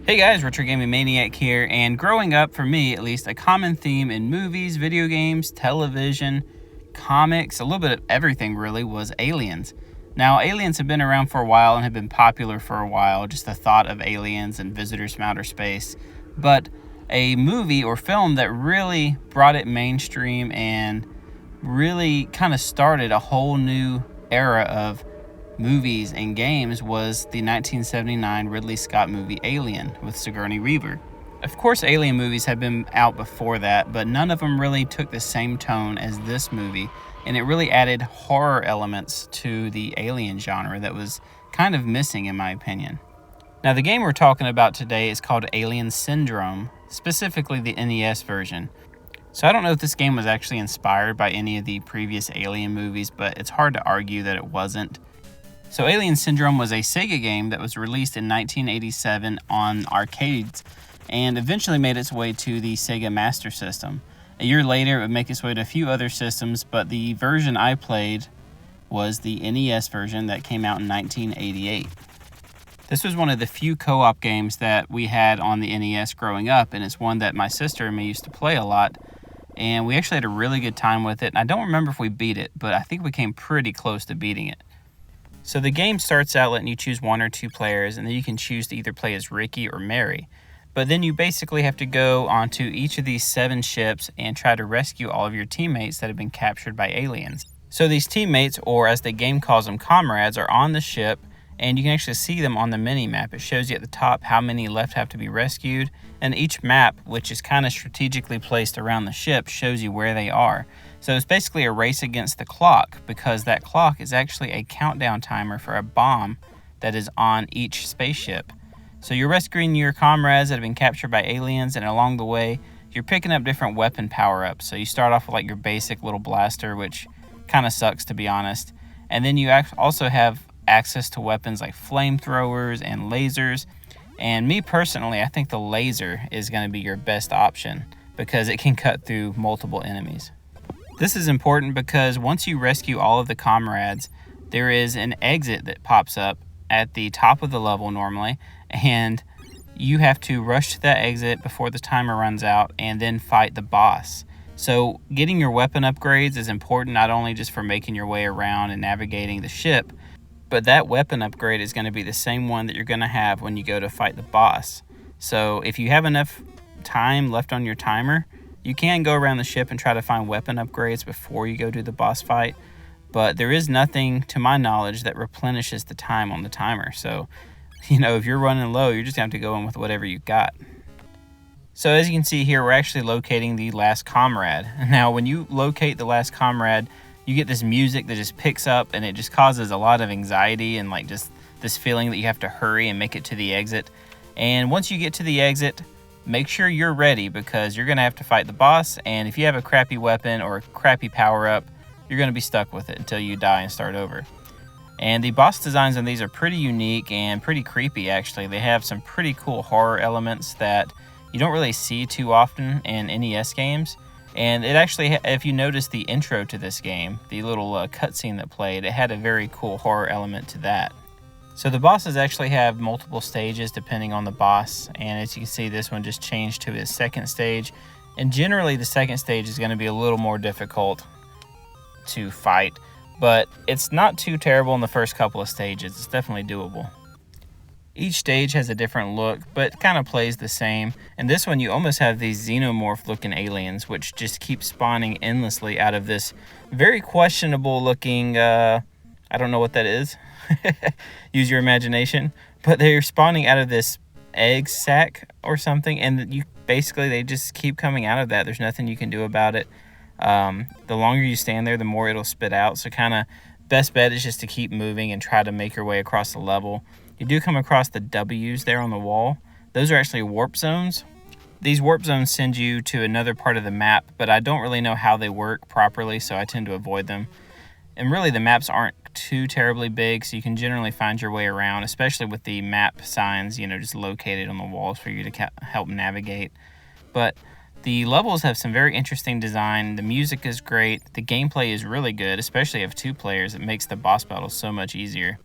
Hey guys, Retro Gaming Maniac here, and growing up, for me at least, a common theme in movies, video games, television, comics, a little bit of everything really, was aliens. Now, aliens have been around for a while and have been popular for a while, just the thought of aliens and visitors from outer space. But a movie or film that really brought it mainstream and really kind of started a whole new era of movies and games was the 1979 Ridley Scott movie Alien with Sigourney Weaver. Of course, Alien movies had been out before that, but none of them really took the same tone as this movie, and it really added horror elements to the Alien genre that was kind of missing in my opinion. Now, the game we're talking about today is called Alien Syndrome, specifically the NES version. So I don't know if this game was actually inspired by any of the previous Alien movies, but it's hard to argue that it wasn't. So Alien Syndrome was a Sega game that was released in 1987 on arcades and eventually made its way to the Sega Master System. A year later, it would make its way to a few other systems, but the version I played was the NES version that came out in 1988. This was one of the few co-op games that we had on the NES growing up, and it's one that my sister and me used to play a lot, and we actually had a really good time with it. And I don't remember if we beat it, but I think we came pretty close to beating it. So the game starts out letting you choose one or two players, and then you can choose to either play as Ricky or Mary. But then you basically have to go onto each of these 7 ships and try to rescue all of your teammates that have been captured by aliens. So these teammates, or as the game calls them, comrades, are on the ship, and you can actually see them on the mini-map. It shows you at the top how many left have to be rescued, and each map, which is kind of strategically placed around the ship, shows you where they are. So it's basically a race against the clock, because that clock is actually a countdown timer for a bomb that is on each spaceship. So you're rescuing your comrades that have been captured by aliens, and along the way, you're picking up different weapon power-ups. So you start off with like your basic little blaster, which kind of sucks to be honest. And then you also have access to weapons like flamethrowers and lasers. And me personally, I think the laser is going to be your best option because it can cut through multiple enemies. This is important because once you rescue all of the comrades, there is an exit that pops up at the top of the level normally, and you have to rush to that exit before the timer runs out and then fight the boss. So getting your weapon upgrades is important, not only just for making your way around and navigating the ship, but that weapon upgrade is going to be the same one that you're going to have when you go to fight the boss. So if you have enough time left on your timer, you can go around the ship and try to find weapon upgrades before you go do the boss fight, but there is nothing, to my knowledge, that replenishes the time on the timer. So, if you're running low, you're just going to have to go in with whatever you got. So as you can see here, we're actually locating the last comrade. Now, when you locate the last comrade, you get this music that just picks up, and it just causes a lot of anxiety and like just this feeling that you have to hurry and make it to the exit. And once you get to the exit, make sure you're ready because you're going to have to fight the boss, and if you have a crappy weapon or a crappy power-up, you're going to be stuck with it until you die and start over. And the boss designs on these are pretty unique and pretty creepy actually. They have some pretty cool horror elements that you don't really see too often in NES games. And it actually, if you notice the intro to this game, the little cutscene that played, it had a very cool horror element to that. So the bosses actually have multiple stages depending on the boss, and as you can see, this one just changed to his second stage, and generally the second stage is going to be a little more difficult to fight, but it's not too terrible in the first couple of stages. It's definitely doable. Each stage has a different look, but kind of plays the same. And this one, you almost have these xenomorph looking aliens, which just keep spawning endlessly out of this very questionable looking, I don't know what that is. Use your imagination. But they're spawning out of this egg sac or something, and they just keep coming out of that. There's nothing you can do about it. The longer you stand there, the more it'll spit out. So kind of best bet is just to keep moving and try to make your way across the level. You do come across the W's there on the wall. Those are actually warp zones. These warp zones send you to another part of the map, but I don't really know how they work properly, so I tend to avoid them. And really, the maps aren't too terribly big, so you can generally find your way around, especially with the map signs, just located on the walls for you to help navigate. But the levels have some very interesting design. The music is great. The gameplay is really good, especially if 2 players. It makes the boss battles so much easier.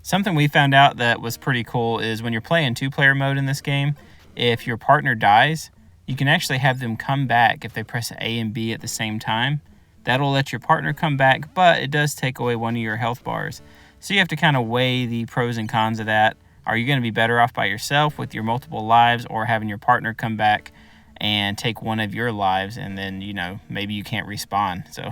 Something we found out that was pretty cool is when you're playing 2-player mode in this game, if your partner dies, you can actually have them come back if they press A and B at the same time. That'll let your partner come back, but it does take away one of your health bars. So you have to kind of weigh the pros and cons of that. Are you going to be better off by yourself with your multiple lives, or having your partner come back and take one of your lives, and then, maybe you can't respawn. So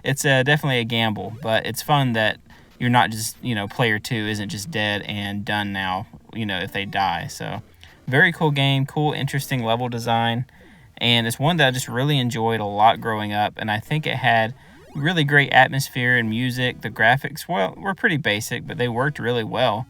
it's definitely a gamble, but it's fun that you're not just, player 2 isn't just dead and done now, if they die. So very cool game, cool, interesting level design. And it's one that I just really enjoyed a lot growing up. And I think it had really great atmosphere and music. The graphics, were pretty basic, but they worked really well.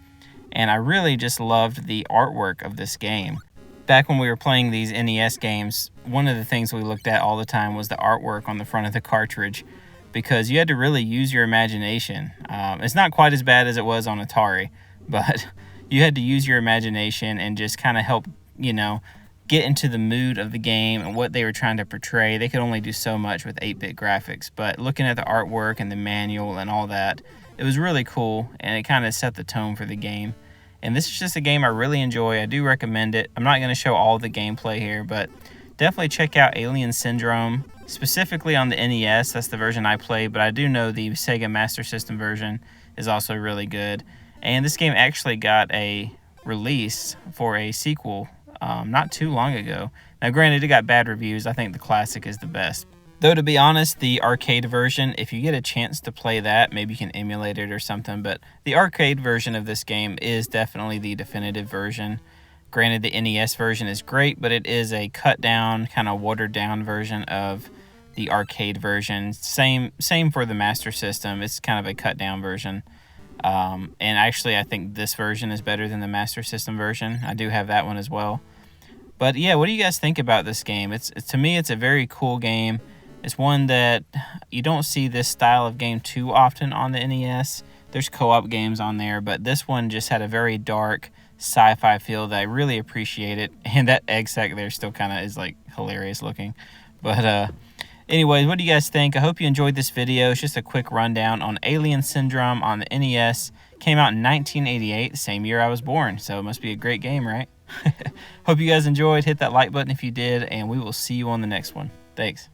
And I really just loved the artwork of this game. Back when we were playing these NES games, one of the things we looked at all the time was the artwork on the front of the cartridge, because you had to really use your imagination. It's not quite as bad as it was on Atari, but you had to use your imagination and just kind of help, get into the mood of the game and what they were trying to portray. They could only do so much with 8-bit graphics, but looking at the artwork and the manual and all that, it was really cool, and it kind of set the tone for the game. And this is just a game I really enjoy. I do recommend it. I'm not going to show all the gameplay here, but definitely check out Alien Syndrome, specifically on the NES. That's the version I played, but I do know the Sega Master System version is also really good. And this game actually got a release for a sequel not too long ago. Now, granted, it got bad reviews. I think the classic is the best. Though, to be honest, the arcade version, if you get a chance to play that, maybe you can emulate it or something, but the arcade version of this game is definitely the definitive version. Granted, the NES version is great, but it is a cut down, kind of watered down version of the arcade version. Same for the Master System. It's kind of a cut down version. And actually, I think this version is better than the Master System version. I do have that one as well. But yeah, what do you guys think about this game? To me, it's a very cool game. It's one that you don't see this style of game too often on the NES. There's co-op games on there, but this one just had a very dark sci-fi feel that I really appreciate it. And that egg sack there still kind of is like hilarious looking. But anyways, what do you guys think? I hope you enjoyed this video. It's just a quick rundown on Alien Syndrome on the NES. Came out in 1988, the same year I was born. So it must be a great game, right? Hope you guys enjoyed. Hit that like button if you did, and we will see you on the next one. Thanks.